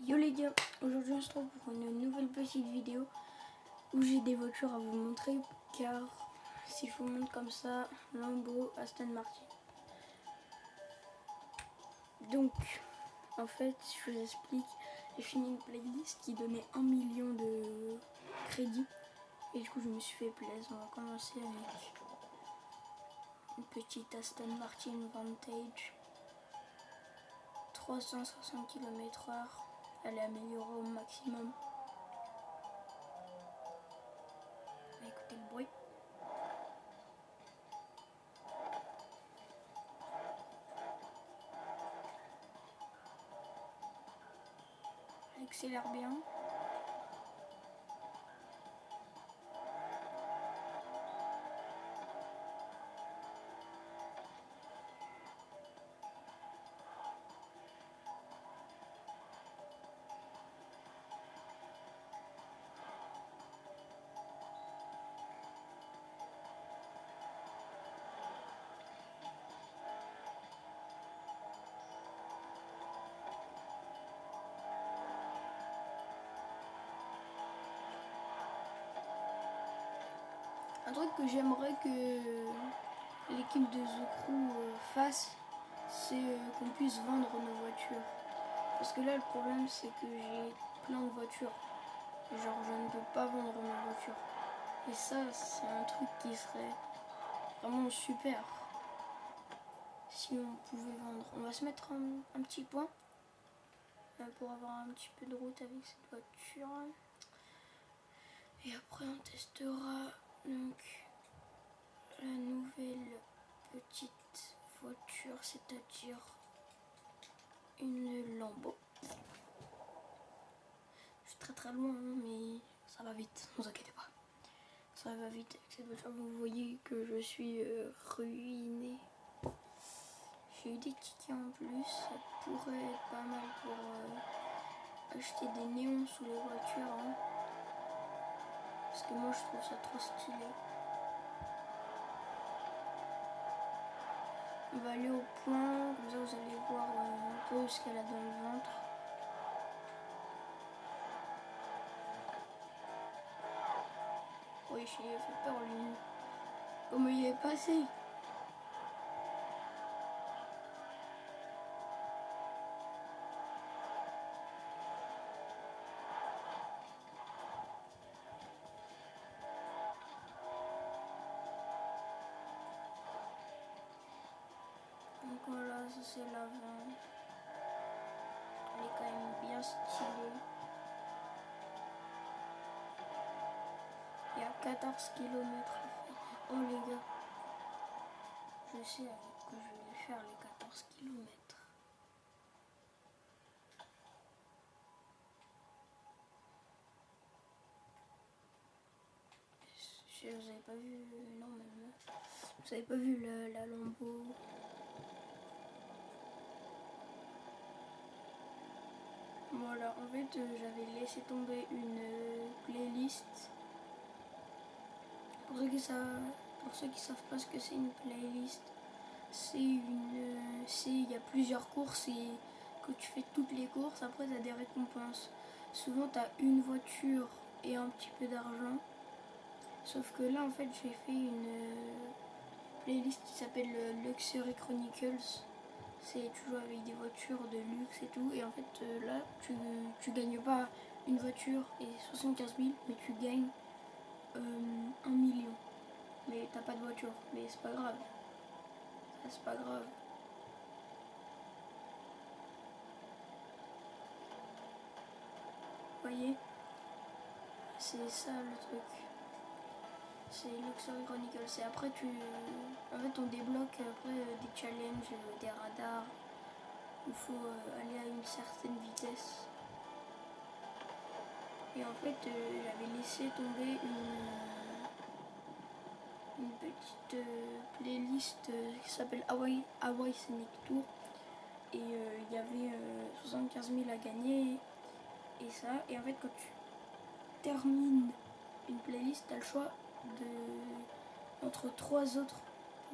Yo les gars, aujourd'hui on se retrouve pour une nouvelle petite vidéo où j'ai des voitures à vous montrer, car si je vous montre comme ça, Lambo, Aston Martin. Donc en fait, je vous explique, j'ai fini une playlist qui donnait 1 million de crédits et du coup je me suis fait plaisir. On va commencer avec une petite Aston Martin Vantage, 360 km/h. Elle est améliorée au maximum. On va écouter le bruit. Elle accélère bien. Un truc que j'aimerais que l'équipe de The Crew fasse, c'est qu'on puisse vendre nos voitures. Parce que là, le problème, c'est que j'ai plein de voitures. Genre, je ne peux pas vendre mes voitures. Et ça, c'est un truc qui serait vraiment super si on pouvait vendre. On va se mettre un petit point pour avoir un petit peu de route avec cette voiture. Et après, on testera donc la nouvelle petite voiture, c'est-à-dire une Lambo. Je suis très loin, hein, mais ça va vite, ne vous inquiétez pas. Ça va vite avec cette voiture. Vous voyez que je suis ruiné. J'ai eu des tickets en plus, ça pourrait être pas mal pour acheter des néons sous les voitures. Hein. Parce que moi je trouve ça trop stylé. On va aller au point, comme ça vous allez voir un peu ce qu'elle a dans le ventre. Oui, je lui ai fait peur lui. Comment il est passé? Donc voilà, ça c'est l'avant. Elle est quand même bien stylée. Il y a 14 km à faire. Oh les gars, je sais que je vais les faire les 14 km. Vous avez pas vu, non même, vous avez pas vu la Lambo. Voilà, en fait j'avais laissé tomber une playlist. Pour ceux qui savent pas ce que c'est une playlist, il y a plusieurs courses et quand tu fais toutes les courses, après tu as des récompenses. Souvent tu as une voiture et un petit peu d'argent. Sauf que là en fait j'ai fait une playlist qui s'appelle Luxury Chronicles. Tu joues avec des voitures de luxe et tout. Et en fait là tu gagnes pas une voiture et 75 000, mais tu gagnes 1 million. Mais t'as pas de voiture. Mais c'est pas grave. Ça c'est pas grave. Vous voyez? C'est ça le truc. C'est Luxury Chronicles. Et après en fait on débloque après des challenges, des radars. Il faut aller à une certaine vitesse. Et en fait j'avais laissé tomber une petite playlist qui s'appelle Hawaii Scenic Tour. Et il y avait 75 000 à gagner. Et ça. Et en fait quand tu termines une playlist, tu as le choix entre 3 autres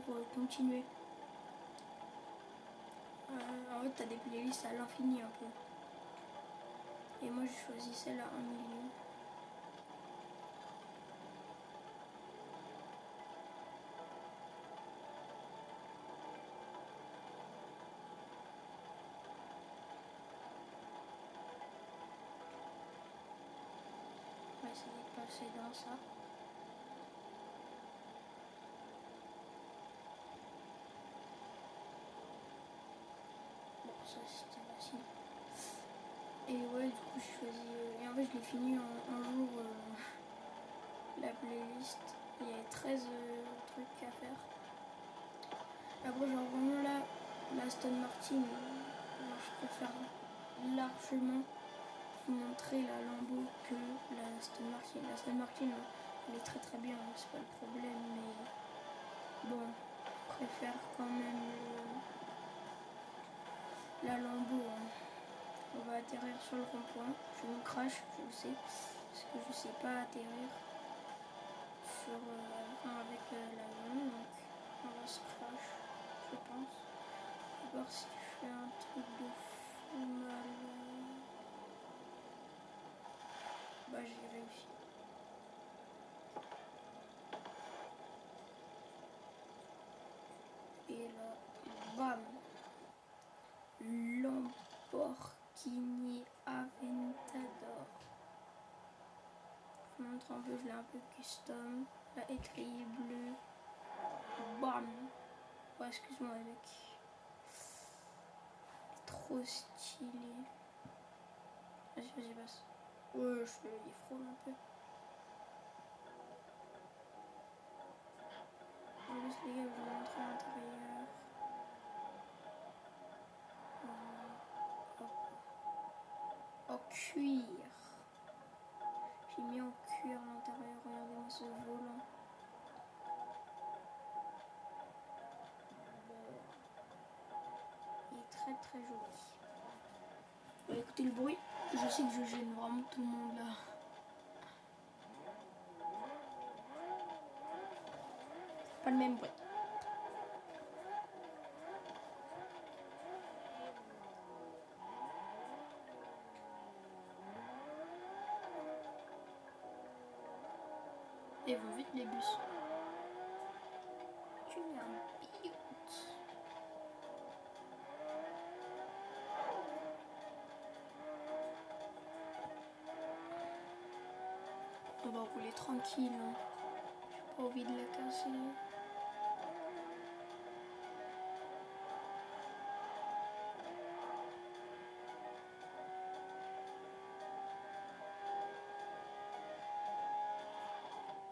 pour continuer. En fait, tu as des playlists à l'infini un peu. Et moi j'ai choisi celle à 1 million. On va essayer de passer dans ça. Bon, ça c'était facile. Et ouais, du coup j'ai choisi. Et en fait, je l'ai fini en jour la playlist. Il y avait 13 trucs à faire. Après, genre vraiment là, la Aston Martin, je préfère largement vous montrer la Lambo que la Aston Martin. La Aston Martin, elle est très très bien, c'est pas le problème, mais bon, je préfère quand même la Lambo. Hein. On va atterrir sur le rond-point. Je me crache, je le sais, parce que je sais pas atterrir sur, avec l'avion, donc on va se crash, je pense. On va voir si je fais un truc de fou mal. Bah j'ai réussi. Et là, bam, Lamborghini Aventador. Je vous montre un peu, je l'ai un peu custom. La étrier bleue. Bam. Oh, excuse-moi mec. Il est trop stylé. Vas-y, vas-y, passe. Ouais, il frôle un peu. En plus, les gars, je vais vous montrer l'intérieur. En cuir. J'ai mis en cuir à l'intérieur. Regardez-moi ce volant. Il est très très joli. Bah, écoutez le bruit. Je sais que je gêne vraiment tout le monde là. Pas le même bruit. Et vont vite les bus. Tu es un pilote. On va rouler tranquille. Hein. J'ai pas envie de la casser.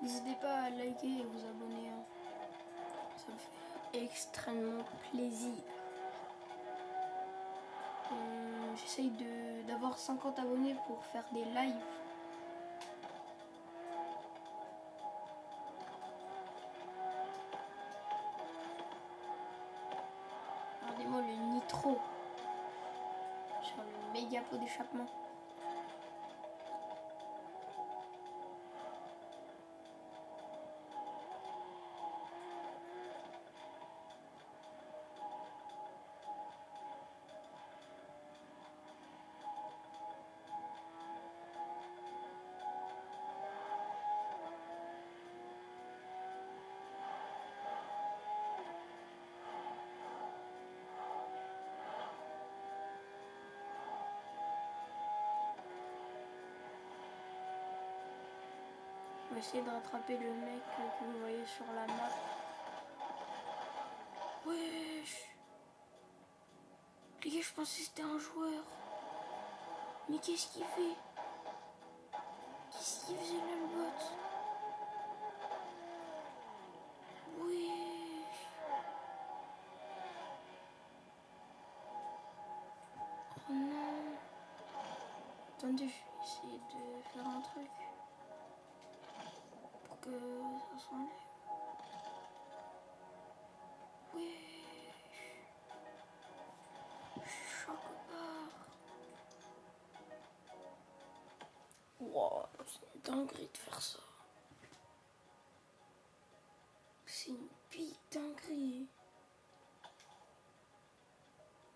N'hésitez pas à liker et vous abonner. Hein. Ça me fait extrêmement plaisir. J'essaye d'avoir 50 abonnés pour faire des lives. Regardez-moi le nitro sur le méga pot d'échappement. On va essayer de rattraper le mec que vous voyez sur la map. Wesh! Les gars, je pensais que c'était un joueur. Mais qu'est-ce qu'il fait? Qu'est-ce qu'il faisait là, le bot? Wesh! Oh non! Attendez, je vais essayer de faire un truc pour que ça s'enlève. Wesh! Je suis choqué part. Wow, c'est une dinguerie de faire ça. C'est une big dinguerie.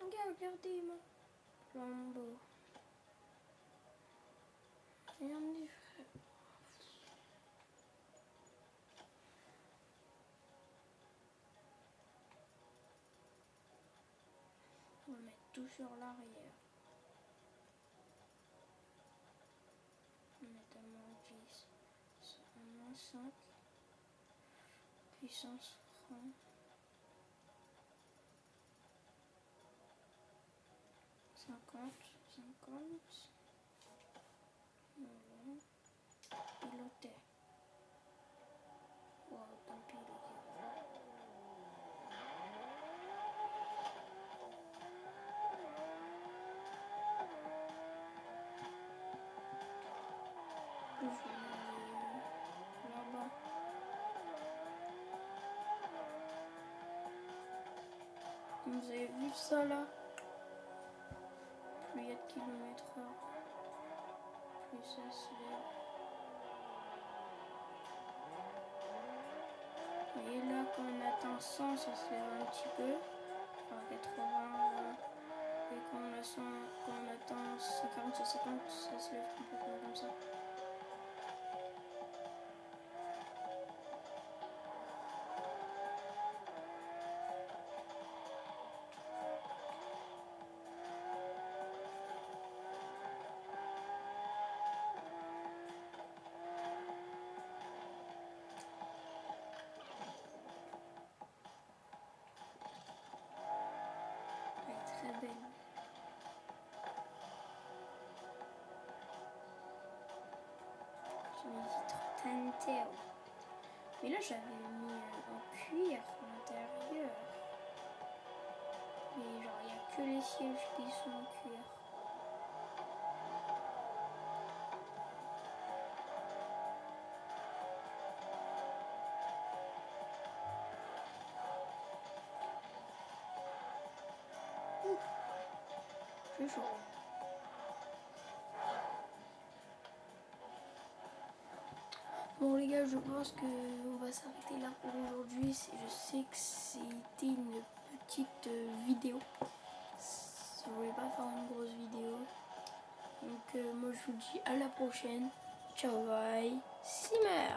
Regarde, regardez, moi. Lambo. surtout sur l'arrière. On est à -10, -5, puissance frein. 50. Voilà. Piloter. Wow, tant pis le gars. Je vais aller là-bas. Vous avez vu ça là? Plus il y a de km/h, plus ça se lève. Vous voyez là, quand on atteint 100, ça se lève un petit peu. Enfin 80. Et quand on atteint 140, 150, ça se lève complètement comme ça. Elle est très belle. J'ai mis vitre teintée. Mais là, j'avais mis en cuir à l'intérieur. Mais genre, il n'y a que les sièges qui sont en cuir. Ouh, j'ai chaud. Bon les gars, je pense qu'on va s'arrêter là pour aujourd'hui. Je sais que c'était une petite vidéo. Je voulais pas faire une grosse vidéo. Donc moi je vous dis à la prochaine. Ciao bye. Simmer.